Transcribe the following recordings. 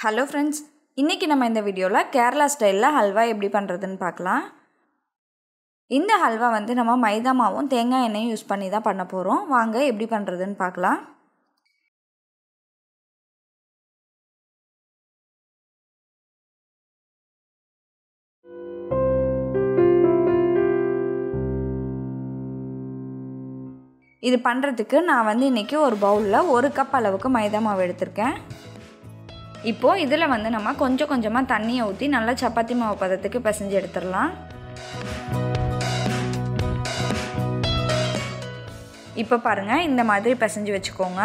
Hello friends, இன்றைக்கி நம்ம இந்த வீடியோவில் கேரளா ஸ்டைலில் ஹல்வா எப்படி பண்ணுறதுன்னு பார்க்கலாம். இந்த ஹல்வா நம்ம மைதா மாவும் தேங்காய் எண்ணெயும் யூஸ் பண்ணி தான் பண்ண போகிறோம். வாங்க எப்படி பண்ணுறதுன்னு பார்க்கலாம். இது பண்ணுறதுக்கு நான் இன்றைக்கி ஒரு பவுலில் 1 கப் அளவுக்கு மைதா மாவு எடுத்திருக்கேன். இப்போது இதில் நம்ம கொஞ்சம் கொஞ்சமாக தண்ணியை ஊற்றி நல்லா சப்பாத்தி மாவு பதத்துக்கு பிசைஞ்சு எடுத்துடலாம். இப்போ பாருங்கள், இந்த மாதிரி பிசைஞ்சு வச்சுக்கோங்க.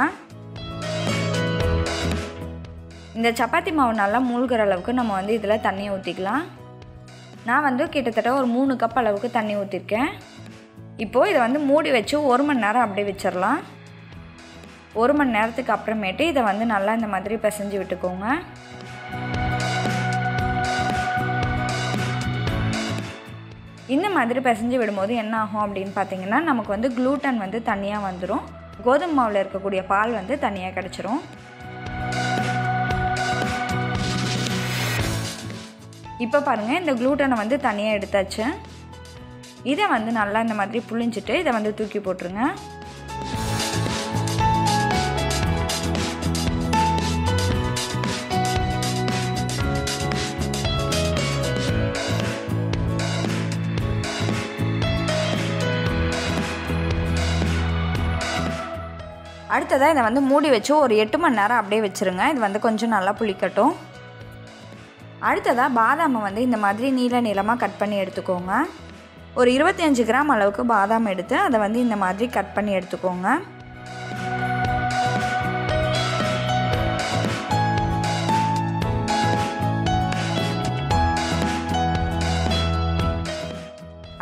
இந்த சப்பாத்தி மாவு நல்லா மூழ்கிற அளவுக்கு நம்ம இதில் தண்ணியை ஊற்றிக்கலாம். நான் கிட்டத்தட்ட ஒரு 3 கப் அளவுக்கு தண்ணி ஊற்றிருக்கேன். இப்போது இதை மூடி வச்சு 1 மணி நேரம் அப்படியே வச்சிடலாம். 1 மணி நேரத்துக்கு அப்புறமேட்டு இதை நல்லா இந்த மாதிரி பிசைஞ்சு விட்டுக்கோங்க. இந்த மாதிரி பிசைஞ்சு விடும்போது என்ன ஆகும் அப்படின்னு பார்த்தீங்கன்னா, நமக்கு க்ளூட்டன் தனியாக வந்துடும். கோதுமை மாவில் இருக்கக்கூடிய பால் தனியாக கிடச்சிரும். இப்போ பாருங்கள், இந்த க்ளூட்டனை தனியாக எடுத்தாச்சு. இதை நல்லா இந்த மாதிரி புழிஞ்சிட்டு இதை தூக்கி போட்டுருங்க. அடுத்ததாக இதை மூடி வச்சு ஒரு 8 மணி நேரம் அப்படியே வச்சுருங்க. இது கொஞ்சம் நல்லா புளிக்கட்டும். அடுத்ததாக பாதாமை இந்த மாதிரி நீளமாக கட் பண்ணி எடுத்துக்கோங்க. ஒரு 25 கிராம் அளவுக்கு பாதாம் எடுத்து அதை இந்த மாதிரி கட் பண்ணி எடுத்துக்கோங்க.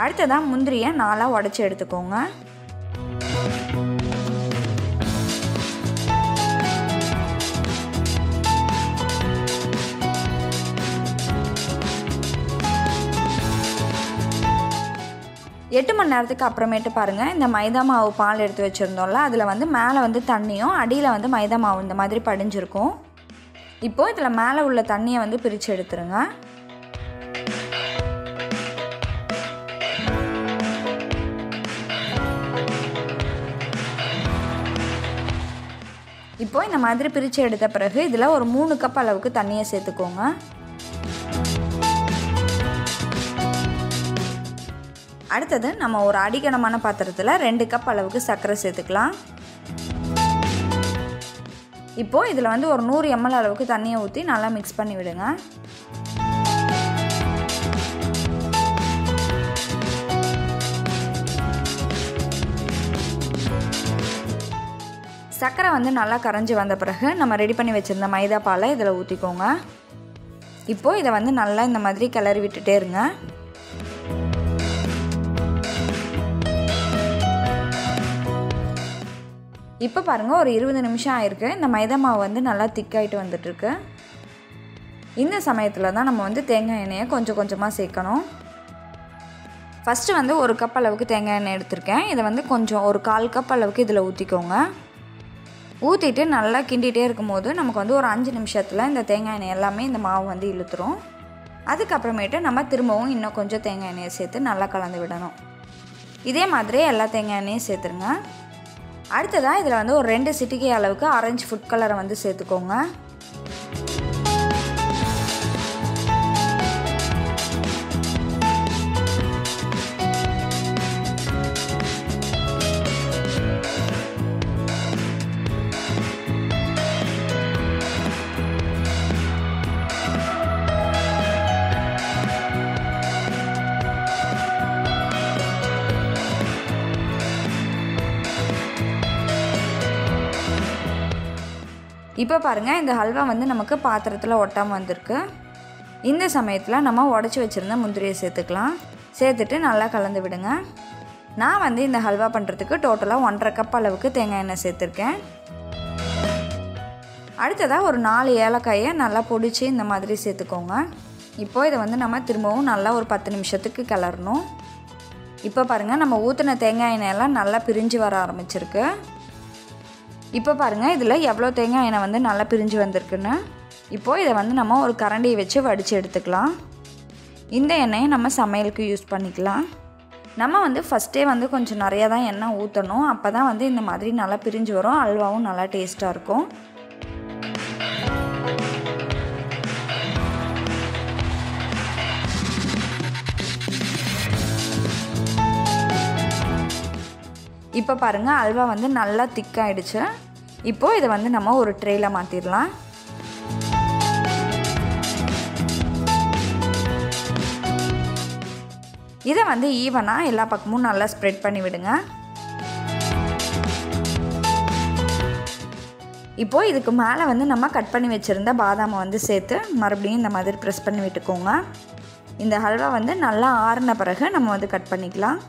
அடுத்ததாக முந்திரியை 4 உடைச்சி எடுத்துக்கோங்க. எட்டு மணி நேரத்துக்கு அப்புறமேட்டு பாருங்கள், இந்த மைதா மாவு பால் எடுத்து வச்சுருந்தோம்ல, அதில் மேலே தண்ணியும் அடியில் மைதா மாவு இந்த மாதிரி படிஞ்சிருக்கும். இப்போது இதில் மேலே உள்ள தண்ணியை பிரித்து எடுத்துருங்க. இப்போது இந்த மாதிரி பிரித்து எடுத்த பிறகு இதில் ஒரு 3 கப் அளவுக்கு தண்ணியை சேர்த்துக்கோங்க. அடுத்தது நம்ம ஒரு அடிகனமான பாத்திரத்தில் 2 கப் அளவுக்கு சர்க்கரை சேர்த்துக்கலாம். இப்போது இதில் ஒரு 100 ml அளவுக்கு தண்ணியை ஊற்றி நல்லா மிக்ஸ் பண்ணி விடுங்க. சர்க்கரை நல்லா கரைஞ்சி வந்த பிறகு நம்ம ரெடி பண்ணி வச்சுருந்த மைதா பாலை இதில் ஊற்றிக்கோங்க. இப்போது இதை நல்லா இந்த மாதிரி கிளறி விட்டுட்டே இருங்க. இப்போ பாருங்கள், ஒரு 20 நிமிஷம் ஆயிருக்கு. இந்த மைதா மாவு நல்லா திக்காயிட்டு வந்துட்டுருக்கு. இந்த சமயத்தில் தான் நம்ம தேங்காய் எண்ணெயை கொஞ்சம் கொஞ்சமாக சேர்க்கணும். ஃபஸ்ட்டு 1 கப் அளவுக்கு தேங்காய் எண்ணெய் எடுத்திருக்கேன். இதை கொஞ்சம் ஒரு 1/4 கப் அளவுக்கு இதில் ஊற்றிக்கோங்க. ஊற்றிட்டு நல்லா கிண்டிகிட்டே இருக்கும்போது நமக்கு ஒரு 5 நிமிஷத்தில் இந்த தேங்காய் எண்ணெய் எல்லாமே இந்த மாவு இழுத்துரும். அதுக்கப்புறமேட்டு நம்ம திரும்பவும் இன்னும் கொஞ்சம் தேங்காய் எண்ணெயை சேர்த்து நல்லா கலந்து விடணும். இதே மாதிரி எல்லா தேங்காய் எண்ணெயும் சேர்த்துருங்க. அடுத்ததாக இதில் ஒரு 2 சிட்டிகை அளவுக்கு ஆரஞ்சு ஃபுட் கலரை சேர்த்துக்கோங்க. இப்போ பாருங்கள், இந்த ஹல்வா நமக்கு பாத்திரத்தில் ஒட்டாமல் வந்திருக்கு. இந்த சமயத்தில் நம்ம உடச்சி வச்சுருந்த முந்திரியை சேர்த்துக்கலாம். சேர்த்துட்டு நல்லா கலந்து விடுங்க. நான் இந்த ஹல்வா பண்ணுறதுக்கு டோட்டலாக 1.5 கப் அளவுக்கு தேங்காய் எண்ணெய் சேர்த்துருக்கேன். அடுத்ததாக ஒரு 4 ஏலக்காயை நல்லா பொடிச்சு இந்த மாதிரி சேர்த்துக்கோங்க. இப்போது இதை நம்ம திரும்பவும் நல்லா ஒரு 10 நிமிஷத்துக்கு கிளறணும். இப்போ பாருங்கள், நம்ம ஊற்றின தேங்காய் எண்ணெயெல்லாம் நல்லா பிரிஞ்சு வர ஆரம்பிச்சிருக்கு. இப்போ பாருங்கள் இதில் எவ்வளோ தேங்காய் எண்ணெய் வந்து நல்லா பிரிஞ்சு வந்திருக்குன்னு. இப்போது இதை வந்து நம்ம ஒரு கரண்டியை வச்சு வடித்து எடுத்துக்கலாம். இந்த எண்ணெயை நம்ம சமையலுக்கு யூஸ் பண்ணிக்கலாம். நம்ம வந்து ஃபஸ்ட்டே வந்து கொஞ்சம் நிறையா தான் எண்ணெய் ஊற்றணும். அப்போ தான் வந்து இந்த மாதிரி நல்லா பிரிஞ்சு வரும். அல்வாவும் நல்லா டேஸ்ட்டாக இருக்கும். இப்போ பாருங்கள் அல்வா வந்து நல்லா திக்காயிடுச்சு. இப்போது இதை வந்து நம்ம ஒரு ட்ரேயில் மாற்றிடலாம். இதை வந்து ஈவனாக எல்லா பக்கமும் நல்லா ஸ்ப்ரெட் பண்ணி விடுங்க. இப்போது இதுக்கு மேலே வந்து நம்ம கட் பண்ணி வச்சுருந்த பாதாமை வந்து சேர்த்து மறுபடியும் இந்த மாதிரி ப்ரெஸ் பண்ணி விட்டுக்கோங்க. இந்த ஹல்வா வந்து நல்லா ஆறின பிறகு நம்ம வந்து கட் பண்ணிக்கலாம்.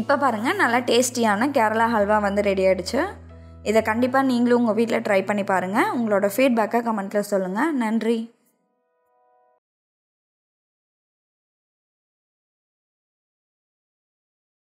இப்போ பாருங்கள் நல்லா டேஸ்டியான கேரளா ஹல்வா வந்து ரெடி ஆகிடுச்சு. இதை கண்டிப்பாக நீங்களும் உங்கள் வீட்டில் ட்ரை பண்ணி பாருங்கள். உங்களோட ஃபீட்பேக்கை கமெண்ட்டில் சொல்லுங்கள். நன்றி.